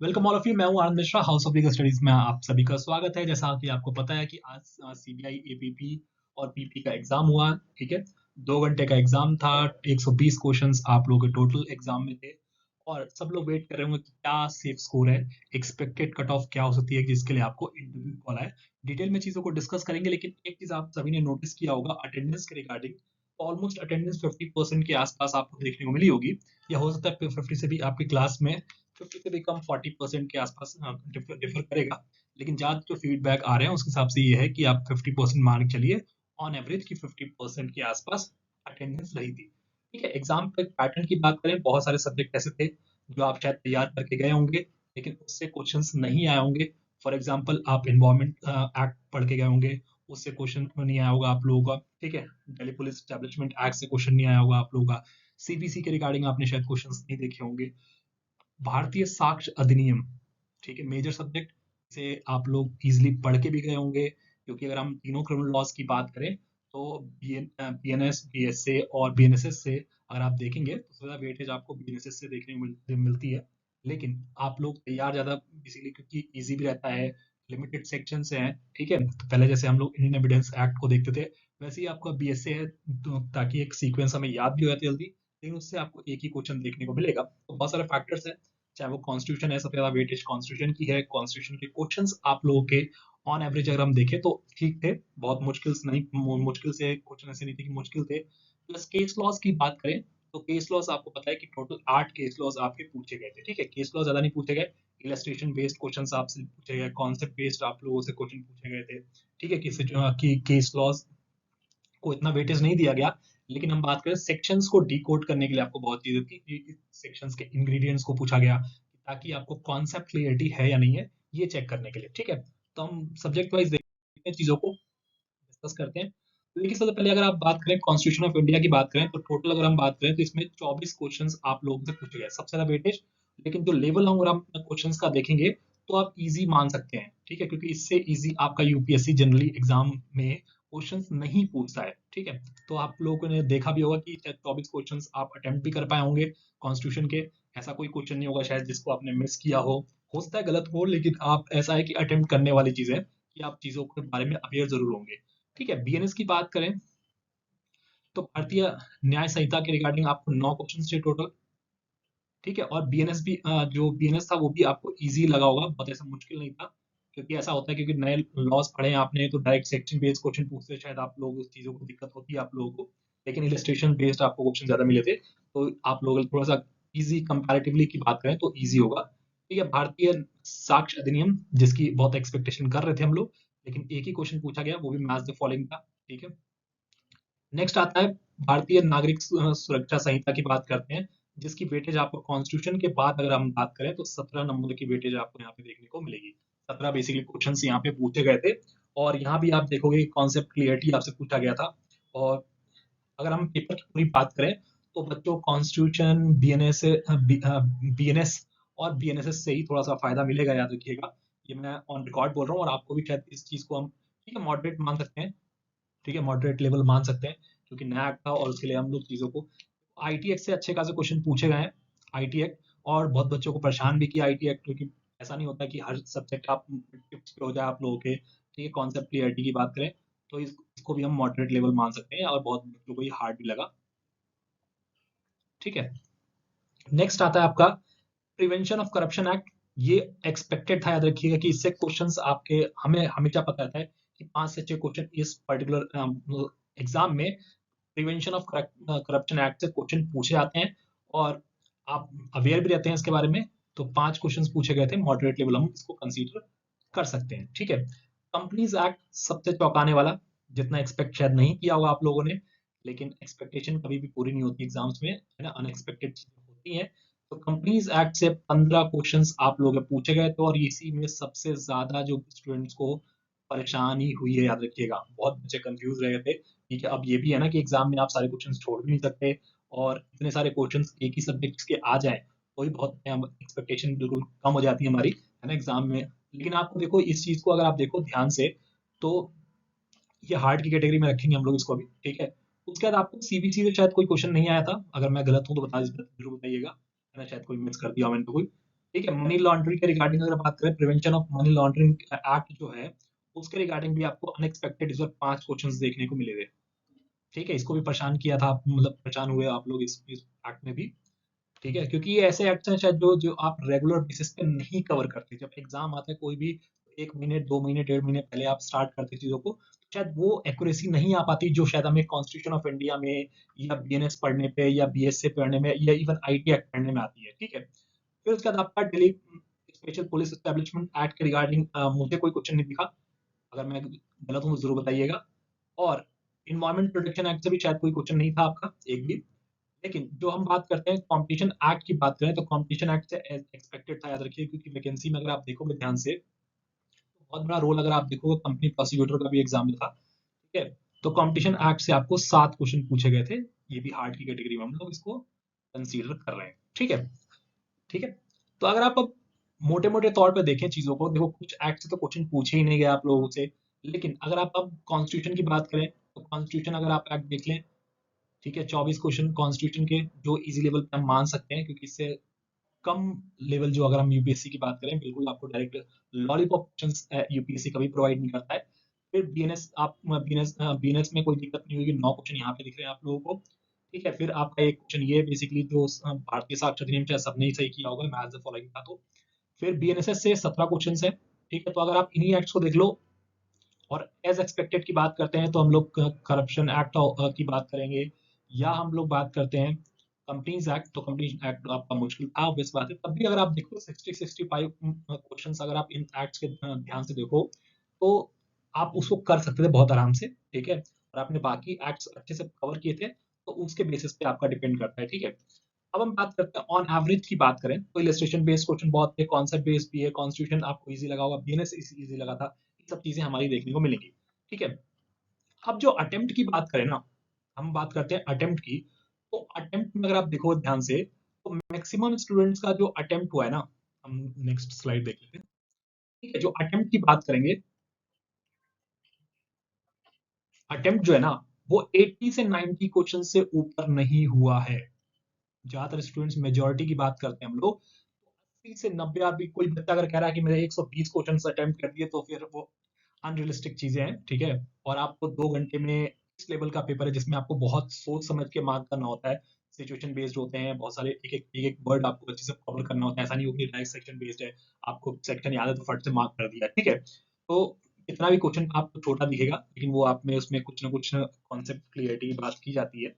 Welcome all of you. मैं हूं Anand Mishra, house of legal studies में आप सभी का स्वागत है। जैसा कि आपको पता है कि आज सीबीआई एपीपी और पीपी का एग्जाम हुआ। ठीक है, 2 घंटे का एग्जाम था। 120 क्वेश्चंस आप लोगों के टोटल एग्जाम में थे और सब लोग वेट कर रहे होंगे कि क्या सेफ स्कोर है, एक्सपेक्टेड कट ऑफ क्या हो सकती है, जिसके लिए आपको इंटरव्यू कॉल है। डिटेल में चीजों को डिस्कस करेंगे, लेकिन एक चीज आप सभी ने नोटिस किया होगा अटेंडेंस के रिगार्डिंग। ऑलमोस्ट अटेंडेंस 50% के आसपास आपको देखने को मिली होगी, या हो सकता है 50 से भी आपकी क्लास में 50 से भी कम 40% के आसपास डिफर करेगा। लेकिन ज्यादा जो फीडबैक आ रहे हैं उसके हिसाब से ये है कि आप 50% मान के चलिए ऑन एवरेज की 50% के आसपास अटेंडेंस रही थी। ठीक है, एग्जाम पे पैटर्न की बात करें, बहुत सारे सब्जेक्ट ऐसे थे जो आप शायद तैयार करके गए होंगे लेकिन उससे क्वेश्चंस नहीं आए होंगे। फॉर एग्जाम्पल आप इन्वायरमेंट एक्ट पढ़ के गए होंगे, उससे क्वेश्चन नहीं आया होगा आप लोगों का। ठीक है, दिल्ली पुलिस स्टैब्लिशमेंट एक्ट से क्वेश्चन नहीं आया होगा आप लोगों का। सीबीसी के रिगार्डिंग आपने शायद क्वेश्चंस नहीं देखे होंगे। भारतीय साक्ष्य अधिनियम, ठीक है, मेजर सब्जेक्ट से आप लोग इजिली पढ़ के भी गए होंगे, क्योंकि अगर हम तीनों क्रिमिनल लॉज की बात करें तो बीएनएस बीएसए और बीएनएसएस से अगर आप देखेंगे तो ज्यादा वेटेज आपको बीएनएसएस से देखने को मिलती है। लेकिन आप लोग तैयार ज्यादा इसीलिए क्योंकि इजी भी रहता है, लिमिटेड सेक्शन से है। ठीक है, तो पहले जैसे हम लोग इंडियन एविडेंस एक्ट को देखते थे, वैसे ही आपका बीएसए है, तो ताकि एक सीक्वेंस हमें याद भी हो जाती है जल्दी, लेकिन उससे आपको एक ही क्वेश्चन देखने को मिलेगा। तो बहुत सारे फैक्टर्स हैं, चाहे वो कॉन्स्टिट्यूशन है, सबसे ज्यादा वेटेज कॉन्स्टिट्यूशन की है। कॉन्स्टिट्यूशन के क्वेश्चंस आप लोगों के ऑन एवरेज अगर हम देखें तो ठीक थे, बहुत मुश्किल नहीं, मुश्किल से क्वेश्चन ऐसे नहीं थे कि मुश्किल थे। प्लस केस लॉज की बात करें तो केस लॉज आपको पता है कि टोटल 8 केस लॉज आपके पूछे गए थे। ठीक है, केस लॉज ज्यादा नहीं पूछे गए, इलस्ट्रेशन बेस्ड क्वेश्चन आपसे पूछे गए, कॉन्सेप्ट बेस्ड आप लोगों से क्वेश्चन पूछे गए थे। ठीक है, कि केस लॉज को इतना वेटेज नहीं दिया गया। लेकिन हम बात करें सेक्शंस को डिकोड करने के लिए आपको बहुत चीजें थी, सेक्शंस के इंग्रेडिएंट्स को पूछा गया ताकि आपको कॉन्सेप्ट क्लियरिटी है या नहीं है ये चेक करने के लिए। ठीक है, तो हम सब्जेक्ट वाइज देखते हैं, चीजों को डिस्कस करते हैं। तो देखिए, सबसे पहले अगर आप बात करें कॉन्स्टिट्यूशन ऑफ इंडिया की बात करें तो टोटल अगर हम बात करें तो इसमें 24 क्वेश्चंस आप लोगों से पूछे गए, सबसे ज्यादा वेटेज। लेकिन जो लेवल अगर हम क्वेश्चंस का देखेंगे तो आप इजी मान सकते हैं। ठीक है, क्योंकि इससे इजी आपका यूपीएससी जनरली एग्जाम में क्वेश्चंस नहीं पूछता है। ठीक है, तो आप लोगों ने देखा भी होगा कि 24 क्वेश्चंस आप अटेम्प्ट भी कर पाए होंगे कॉन्स्टिट्यूशन के। ऐसा कोई क्वेश्चन नहीं होगा शायद जिसको आपने मिस किया हो सकता है गलत हो, लेकिन आप ऐसा है कि अटेम्प्ट करने वाली चीज है कि आप चीजों के बारे में अवेयर जरूर होंगे। ठीक है, बीएनएस की बात करें तो भारतीय न्याय संहिता के रिगार्डिंग आपको 9 क्वेश्चन थे टोटल। ठीक है, और बीएनएस भी जो बीएनएस था वो भी आपको इजी लगा होगा, बहुत ऐसा मुश्किल नहीं था। क्योंकि ऐसा होता है क्योंकि नए लॉज पढ़े हैं आपने तो डायरेक्ट सेक्शन बेस्ड क्वेश्चन पूछते हैं, शायद आप लोग उस चीजों को दिक्कत होती है आप लोगों को। लेकिन इलस्ट्रेशन बेस्ड आपको क्वेश्चन ज्यादा मिले थे, तो आप लोग थोड़ा सा इजी कंपैरेटिवली की बात करें तो इजी होगा। ठीक है, भारतीय साक्ष्य अधिनियम जिसकी बहुत एक्सपेक्टेशन कर रहे थे हम लोग, लेकिन एक ही क्वेश्चन पूछा गया, वो भी मैच द फॉलोइंग था। ठीक है, नेक्स्ट आता है भारतीय नागरिक सुरक्षा संहिता की बात करते हैं, जिसकी वेटेज आपको कॉन्स्टिट्यूशन के बाद अगर हम बात करें तो 17 नंबर की वेटेज आपको यहाँ पे देखने को मिलेगी। 17 बेसिकली क्वेश्चन यहाँ पे पूछे गए थे। और यहाँ भी आप देखोगे कॉन्सेप्ट क्लियरिटी आपसे पूछा गया था। और अगर हम पेपर की पूरी बात करें तो बच्चों कॉन्स्टिट्यूशन बीएनएस और बीएनएसएस से ही थोड़ा सा फायदा मिलेगा, याद रखिएगा। ये मैं ऑन रिकॉर्ड बोल रहा हूँ और आपको भी शायद इस चीज को हम ठीक है मॉडरेट मान सकते हैं। ठीक है, मॉडरेट लेवल मान सकते हैं, क्योंकि नया एक्ट था और उसके लिए हम लोग चीजों को आईटी एक्ट से अच्छे खासे क्वेश्चन पूछे गए हैं। आईटी एक्ट और बहुत बच्चों को परेशान भी किया आईटी एक्ट, क्योंकि ऐसा नहीं होता कि हर सब्जेक्ट आप टिप्स पे हो जाए आप लोगों के। ठीक है, कॉन्सेप्ट क्लियरिटी की बात करें तो इसको भी हम मॉडरेट लेवल मान सकते हैं और बहुत बच्चों को ये हार्ड भी लगा। ठीक है, नेक्स्ट आता है आपका प्रिवेंशन ऑफ करप्शन एक्ट। ये एक्सपेक्टेड था, याद रखिएगा कि इससे क्वेश्चंस आपके हमें हमें क्या पता था कि 5 से 6 क्वेश्चन इस पर्टिकुलर एग्जाम में प्रिवेंशन ऑफ करप्शन एक्ट से क्वेश्चन पूछे जाते हैं और आप अवेयर भी रहते हैं इसके बारे में। तो 5 क्वेश्चन पूछे गए थे, मॉडरेट लेवल हम इसको कंसीडर कर सकते हैं। ठीक है, कंपनीज एक्ट सबसे चौंकाने वाला, जितना एक्सपेक्ट शायद नहीं किया होगा आप लोगों ने, लेकिन एक्सपेक्टेशन कभी भी पूरी नहीं होती एग्जाम्स में, है ना, अनएक्सपेक्टेड चीजें होती हैं। तो कंपनीज एक्ट से 15 क्वेश्चंस आप लोगों के पूछे गए थे और इसी में सबसे ज्यादा जो स्टूडेंट्स को परेशानी हुई है, याद रखिएगा, बहुत बच्चे कंफ्यूज रह गए थे। ठीक है, अब ये भी है ना कि एग्जाम में आप सारे क्वेश्चंस छोड़ भी नहीं सकते, और इतने सारे क्वेश्चंस एक ही सब्जेक्ट के आ जाए तो ही बहुत एक्सपेक्टेशन बिल्कुल कम हो जाती है हमारी, है ना, एग्जाम में। लेकिन आपको देखो इस चीज को अगर आप देखो ध्यान से तो ये हार्ड की कैटेगरी में रखेंगे हम लोग इसको अभी। ठीक है, उसके बाद आपको सीबीसी से शायद कोई क्वेश्चन नहीं आया था, अगर मैं गलत हूं तो बता जरूर बताइएगा, है ना, शायद कोई मिस कर दिया मैंने तो कोई। ठीक है, मनी लॉन्ड्रिंग के रिगार्डिंग अगर बात करें, prevention of money laundering act जो है, उसके रिगार्डिंग भी आपको अनएक्सपेक्टेड इस बार 5 क्वेश्चंस देखने को मिले थे। ठीक है, इसको भी परेशान किया था, मतलब परेशान हुए आप लोग इस एक्ट में भी। ठीक है, क्योंकि ये ऐसे एक्ट्स हैं शायद जो जो आप रेगुलर बेसिस पे नहीं कवर करते। जब एग्जाम आता है कोई भी, 1 महीने 2 महीने 1.5 महीने पहले आप स्टार्ट करते चीजों को, तो शायद वो एक्यूरेसी नहीं आ पाती जो शायद हमें कॉन्स्टिट्यूशन ऑफ इंडिया में या बीएनएस पढ़ने पे या बीएसए पढ़ने में या इवन आईटी एक्ट पढ़ने में आती है। ठीक है, फिर उसके बाद आपका Delhi special police establishment act के रिगार्डिंग मुझे कोई क्वेश्चन नहीं दिखा। अगर मैं गलत हूँ तो जरूर बताइएगा। और इन्वायरमेंट प्रोटेक्शन एक्ट से भी शायद कोई क्वेश्चन नहीं था आपका, एक भी। लेकिन जो हम बात करते हैं कंपटीशन एक्ट की बात करें, तो कंपटीशन एक्ट से एक्सपेक्टेड था, याद रखिए, क्योंकि वैकेंसी में अगर आप देखोगे ध्यान से, तो बहुत बड़ा रोल अगर आप देखोगे कंपनी प्रोसिक्यूटर का भी एग्जाम में था। ठीक है, तो कंपटीशन एक्ट से आपको 7 क्वेश्चन पूछे गए थे। ये भी हार्ड की कैटेगरी में हम लोग इसको कंसीडर कर रहे हैं। ठीक है, ठीक है। तो अगर आप अब मोटे मोटे तौर पे देखें चीजों को, देखो कुछ एक्ट से तो क्वेश्चन पूछे ही नहीं गए आप लोगों से। लेकिन अगर आप अब कॉन्स्टिट्यूशन की बात करें, तो कॉन्स्टिट्यूशन अगर आप एक्ट देख लें, ठीक है, 24 क्वेश्चन कॉन्स्टिट्यूशन के जो इजी लेवल पे हम मान सकते हैं, क्योंकि इससे कम लेवल जो अगर हम यूपीएससी की बात करें, बिल्कुल आपको डायरेक्ट लॉलीपॉप क्वेश्चंस यूपीएससी कभी प्रोवाइड नहीं करता है। फिर बीएनएस, आप बीएनएस में कोई दिक्कत नहीं होगी, 9 क्वेश्चन यहाँ पे दिख रहे हैं आप लोगों को। ठीक है, फिर आपका एक क्वेश्चन ये बेसिकली जो भारतीय साक्षरता अधिनियम चाहे सबने ही सही किया होगा, मैथ द फॉलोइंग था तो। फिर बीएनएसएस से 17 क्वेश्चन है। ठीक है, तो अगर आप इन्हीं एक्ट्स को देख लो, और एज एक्सपेक्टेड की बात करते हैं, तो हम लोग करप्शन एक्ट की बात करेंगे, या हम लोग बात करते हैं कंपनीज एक्ट, तो कंपनीज एक्ट आपका मुश्किल था, ऑब्वियस बात है। तब भी अगर आप देखो 60-65 क्वेश्चन अगर आप इन एक्ट्स के ध्यान से देखो, तो आप उसको कर सकते थे बहुत आराम से। ठीक है, और आपने बाकी एक्ट्स अच्छे से कवर किए थे, तो उसके बेसिस पे आपका डिपेंड करता है। ठीक है, अब हम बात करते हैं ऑन एवरेज की बात करें, तो इलस्ट्रेशन बेस्ड क्वेश्चन बहुत थे, कॉन्सेप्ट बेस्ड भी है, कॉन्स्टिट्यूशन आपको इजी लगा होगा, बीएनएस इजी लगा था। ये सब चीजें हमारी देखने को मिलेंगी। ठीक है, अब जो अटेम्प्ट की बात करें ना, हम बात करते हैं अटेम्प्ट की, तो अटेम्प्ट में अगर आप देखो ध्यान से, तो मैक्सिमम स्टूडेंट्स का जो अटेम्प्ट हुआ है ना, हम नेक्स्ट स्लाइड देख लेते हैं। ठीक है, जो अटेम्प्ट की बात करेंगे, अटेम्प्ट जो है ना, वो 80 से 90 क्वेश्चन से ऊपर नहीं हुआ है। ज्यादातर स्टूडेंट्स, मेजोरिटी की बात करते हैं हम लोग, 80 से 90। अभी कोई बच्चा अगर कह रहा है कि मैंने 120 क्वेश्चन अटेम्प्ट कर दिए, तो फिर वो अनरियलिस्टिक चीजें हैं। ठीक है, और आपको 2 घंटे में इस लेवल का पेपर है जिसमें आपको बहुत सोच समझ के मार्क करना होता है, सिचुएशन बेस्ड होते हैं बहुत सारे, एक एक वर्ड आपको अच्छे से कवर करना होता है। ऐसा नहीं हो कि डायरेक्ट सेक्शन बेस्ड है, आपको सेक्शन याद है तो फट से मार्क कर दिया। ठीक है, तो कितना भी क्वेश्चन आपको छोटा दिखेगा, लेकिन वो आप में उसमें कुछ ना कुछ कॉन्सेप्ट क्लियरिटी की बात की जाती है।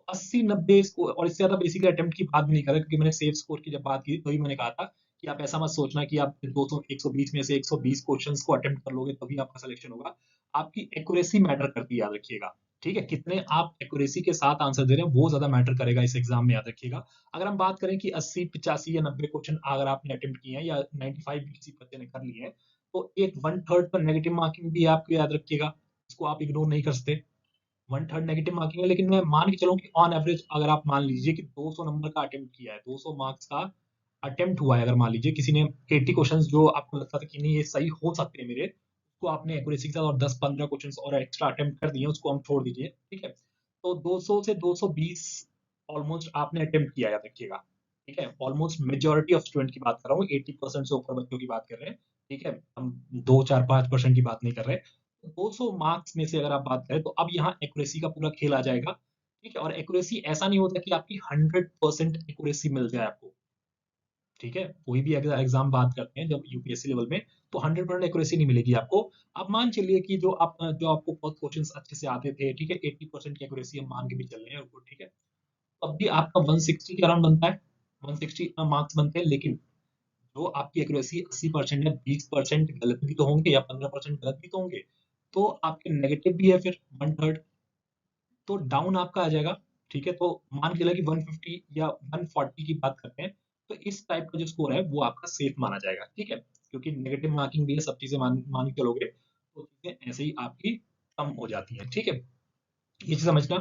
80-90 स्कोर, और इससे ज्यादा बेसिकली अटेम्प्ट की बात भी नहीं कर रहा, क्योंकि मैंने सेफ स्कोर की जब बात की तभी मैंने कहा था कि आप ऐसा मत सोचना कि आप 200 120 में से 120 क्वेश्चंस को अटेम्प्ट कर लोगे तभी आपका सिलेक्शन होगा। आपकी एक्यूरेसी मैटर करती है, याद रखिएगा। ठीक है, कितने आप एक्यूरेसी के साथ आंसर दे रहे हैं वो ज्यादा मैटर करेगा इस एग्जाम में, याद रखिएगा। अगर हम बात करें कि 80 85 या 90 क्वेश्चन अगर आपने अटेम्प्ट किए हैं, या 95 भी किसी बच्चे ने कर लिए हैं, तो एक 1/3 पर नेगेटिव मार्किंग भी आपको याद रखिएगा, इसको आप इग्नोर नहीं कर सकते। 1/3 नेगेटिव मार्किंग है, लेकिन मैं मान के चलूं कि ऑन एवरेज अगर आप मान लीजिए कि 200 नंबर का अटेम्प्ट किया है, 200 मार्क्स का अटेम्प्ट हुआ है, अगर मान लीजिए किसी ने 80 क्वेश्चंस जो आपको लगता था कि नहीं ये सही हो सकते हैं मेरे, उसको आपने एक्यूरेसी के साथ और 10-15 क्वेश्चंस और एक्स्ट्रा अटेम्प्ट कर दिए, उसको हम छोड़ दीजिए। ठीक है, तो 200 से 220 ऑलमोस्ट आपने अटेम्प्ट किया, याद रखिएगा। ठीक है, ऑलमोस्ट मेजोरिटी ऑफ स्टूडेंट की बात कर रहा हूँ, 80% से ऊपर बच्चों की बात कर रहे हैं। ठीक है, हम 2 4 5% की बात नहीं कर रहे। 200 मार्क्स में से अगर आप बात करें, तो अब यहाँ एक्यूरेसी का पूरा खेल आ जाएगा। ठीक है, और एक्यूरेसी ऐसा नहीं होता कि आपकी 100% एक्यूरेसी मिल जाए आपको। ठीक है, कोई भी अगर एग्जाम बात करते हैं जब यूपीएससी लेवल में, तो 100% एक्यूरेसी नहीं मिलेगी आपको। आप मान चलिए कि जो आपको बहुत क्वेश्चन अच्छे से आते थे, ठीक है, 80% की एक्यूरेसी हम मान के भी चल रहे हैं उसको। ठीक है, तब भी आपका 160 के अराउंड बनता है, 160 मार्क्स बनते हैं। लेकिन जो आपकी एक्यूरेसी 80% है, 20% गलत भी तो होंगे या 15% गलत भी तो होंगे, तो आपके नेगेटिव भी है फिर 1/3, तो डाउन आपका आ जाएगा। ठीक है, तो मान के चलिए कि 150 या 140 की बात करते हैं, तो इस टाइप का जो स्कोर है वो आपका सेफ माना जाएगा। ठीक है, क्योंकि नेगेटिव मार्किंग भी है, सब चीजें मान के चलोगे, तो चीजें ऐसे ही आपकी कम हो जाती हैं। ठीक है, ये चीज समझना।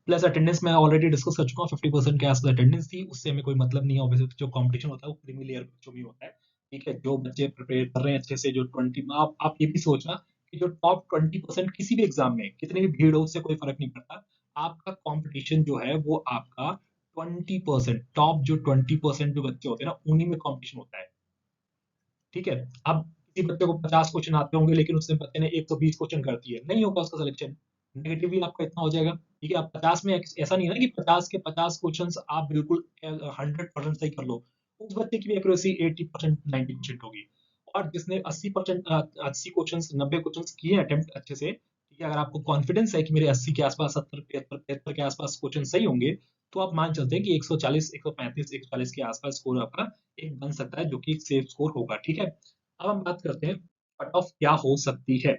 प्लस अटेंडेंस मैं ऑलरेडी डिस्कस कर चुका हूँ, 50% के आसपास अटेंडेंस थी, उससे हमें कोई मतलब नहीं है। ऑब्वियसली जो कंपटीशन होता है वो क्रीमी लेयर बच्चों में होता है। ठीक है, जो बच्चे प्रिपेयर कर रहे हैं अच्छे से, जो 20, आप ये भी सोचना कि जो टॉप 20% किसी भी एग्जाम में कितनी भी भीड़ हो उससे कोई फर्क नहीं पड़ता। आपका कंपटीशन जो है वो आपका 20%, टॉप जो 20% जो बच्चे होते हैं ना, उन्हीं में कंपटीशन होता है। ठीक है। अब किसी बच्चे को 50 क्वेश्चन आते होंगे लेकिन उसने बच्चे ने 120 क्वेश्चन कर दिए, नहीं होगा उसका सिलेक्शन, नेगेटिव भी आपका इतना हो जाएगा। ठीक है, आप 50 में ऐसा नहीं है ना कि 50 के 50 क्वेश्चन आप बिल्कुल 100% सही कर लो, उस बच्चे की भी एक्यूरेसी 80% 90% होगी। और जिसने 80% 80 क्वेश्चन 90 क्वेश्चन किए अटेम्प्ट अच्छे से, ठीक है, अगर आपको कॉन्फिडेंस है कि मेरे 80 के आसपास 70 75 75 के आसपास क्वेश्चन सही होंगे, तो आप मान चलते हैं कि 140 135 140 के आसपास स्कोर आपका एक बन सकता है, जो कि एक सेफ स्कोर होगा। ठीक है, अब हम बात करते हैं कट ऑफ क्या हो सकती है।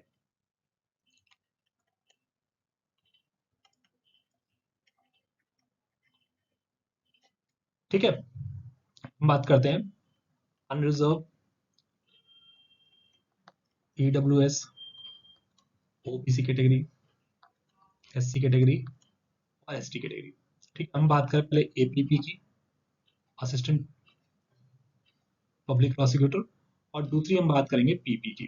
ठीक है, हम बात करते हैं unreserved, EWS, OBC category, SC category और एसटी कैटेगरी। ठीक, हम बात करें पहले एपीपी की, असिस्टेंट पब्लिक प्रोसिक्यूटर, और दूसरी हम बात करेंगे पीपी की।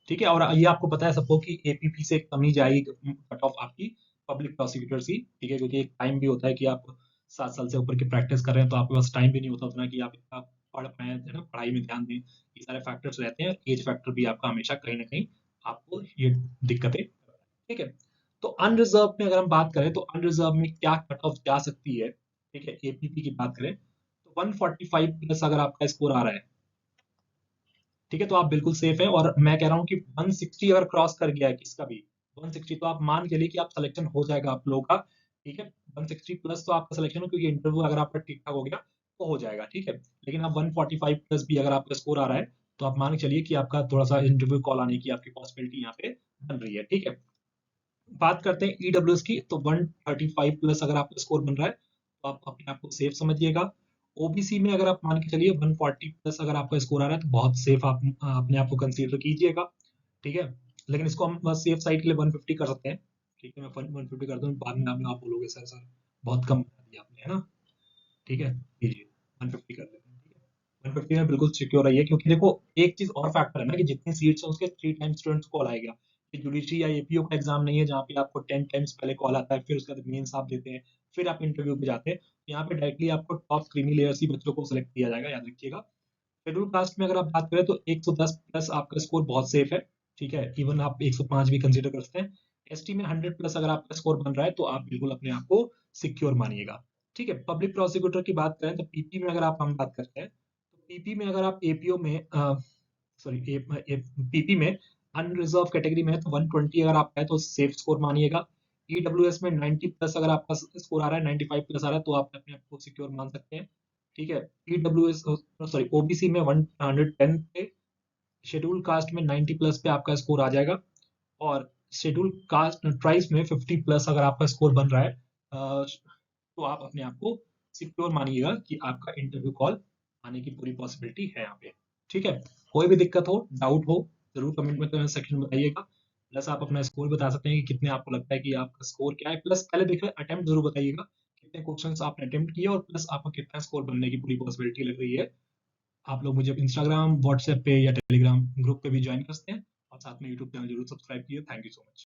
ठीक है, और ये आपको पता है सबको कि एपीपी से कम ही जाएगी कट ऑफ आपकी पब्लिक प्रोसिक्यूटर की। ठीक है, क्योंकि एक टाइम भी होता है कि आप 7 साल से ऊपर की प्रैक्टिस कर रहे हैं, तो आपके पास टाइम भी नहीं होता उतना कि आप इतना पढ़ पाए, है ना, पढ़ाई में ध्यान दें। ये सारे फैक्टर्स रहते हैं, एज फैक्टर भी आपका हमेशा कहीं ना कहीं आपको ये दिक्कतें। ठीक है, तो अनरिजर्व में अगर हम बात करें तो अनरिजर्व में क्या कट ऑफ जा सकती है। ठीक है, एपीपी की बात करें तो 145 प्लस अगर आपका स्कोर आ रहा है, ठीक है, तो आप बिल्कुल सेफ है। और मैं कह रहा हूँ कि 160 अगर क्रॉस कर गया है किसका भी 160, तो आप मान के लिए कि आप सिलेक्शन हो जाएगा आप लोगों का। ठीक है, 160 प्लस तो आपका सिलेक्शन हो, क्योंकि इंटरव्यू अगर आपका ठीक ठाक हो गया तो हो जाएगा। ठीक है, लेकिन अब 145 प्लस भी अगर आपका स्कोर आ रहा है, तो आप मान के चलिए कि आपका थोड़ा सा इंटरव्यू कॉल आने की आपकी पॉसिबिलिटी यहाँ पे बन रही है। ठीक है, बात करते हैं ईडब्ल्यूएस की, तो 135 प्लस अगर आपका स्कोर बन रहा है तो आप अपने आप को सेफ समझिएगा। ओबीसी में अगर आप मान के चलिए 140 प्लस अगर आपका स्कोर आ रहा है, तो बहुत सेफ आप अपने आप को कंसीडर कीजिएगा। ठीक है, लेकिन इसको हम सेफ साइड के लिए 150 कर सकते हैं। ठीक है, मैं 150 कर दूं, बाद में आप बोलोगे सर सर बहुत कम बता दिया आपने, है ना। ठीक है, लीजिए 150 कर लेते हैं। ठीक है, 150 में बिल्कुल सिक्योर रहिए, क्योंकि देखो एक चीज और फैक्टर है ना कि जितनी सीट्स हैं उसके 3 टाइम स्टूडेंट्स को कॉल आएगा। ये जुडिशरी या एपीओ का एग्जाम नहीं है जहाँ पे आपको 10 टाइम्स पहले कॉल आता है, फिर उसके बाद मेंस आप देते हैं, फिर आप इंटरव्यू पे जाते हैं। तो यहाँ पे डायरेक्टली आपको टॉप क्रीमी लेयर्स ही बच्चों को सिलेक्ट किया जाएगा, याद रखिएगा। शेड्यूल कास्ट में अगर आप बात करें तो 110 प्लस आपका स्कोर बहुत सेफ है। ठीक है, इवन आप 105 भी कंसीडर कर सकते हैं। एसटी में 100 प्लस अगर आपका स्कोर बन रहा है, तो आप बिल्कुल अपने आप को सिक्योर मानिएगा। ठीक है, पब्लिक प्रोसिक्यूटर की बात करें तो पीपी में अगर आप हम बात करते हैं, तो पीपी में अगर आप एपीओ में सॉरी पीपी में अनरिजर्व कैटेगरी में है, तो 120 अगर आपका है तो सेफ स्कोर मानिएगा। ईडब्ल्यूएस में 90 प्लस अगर आपका स्कोर आ रहा है, 95 प्लस आ रहा है, तो आप अपने आप को सिक्योर मान सकते हैं। ठीक है, ईडब्ल्यूएस सॉरी ओबीसी में 110 पे, शेड्यूल कास्ट में 90 प्लस पे आपका स्कोर आ जाएगा। और शेड्यूल कास्ट ट्राइब्स में 50 प्लस अगर आपका स्कोर बन रहा है, तो आप अपने आप को सिक्योर मानिएगा कि आपका इंटरव्यू कॉल आने की पूरी पॉसिबिलिटी है यहाँ पे। ठीक है, कोई भी दिक्कत हो, डाउट हो, जरूर कमेंट में सेक्शन में बताइएगा। प्लस आप अपना स्कोर बता सकते हैं कि कितने आपको लगता है कि आपका स्कोर क्या है। प्लस पहले देखिए अटेम्प्ट जरूर बताइएगा, कितने क्वेश्चंस आपने अटेम्प्ट किए और प्लस आपका कितना स्कोर बनने की पूरी पॉसिबिलिटी लग रही है। आप लोग मुझे इंस्टाग्राम व्हाट्सएप पे या टेलीग्राम ग्रुप पे भी ज्वाइन कर सकते हैं, और साथ में यूट्यूब चैनल जरूर सब्सक्राइब कीजिए। Thank you so much.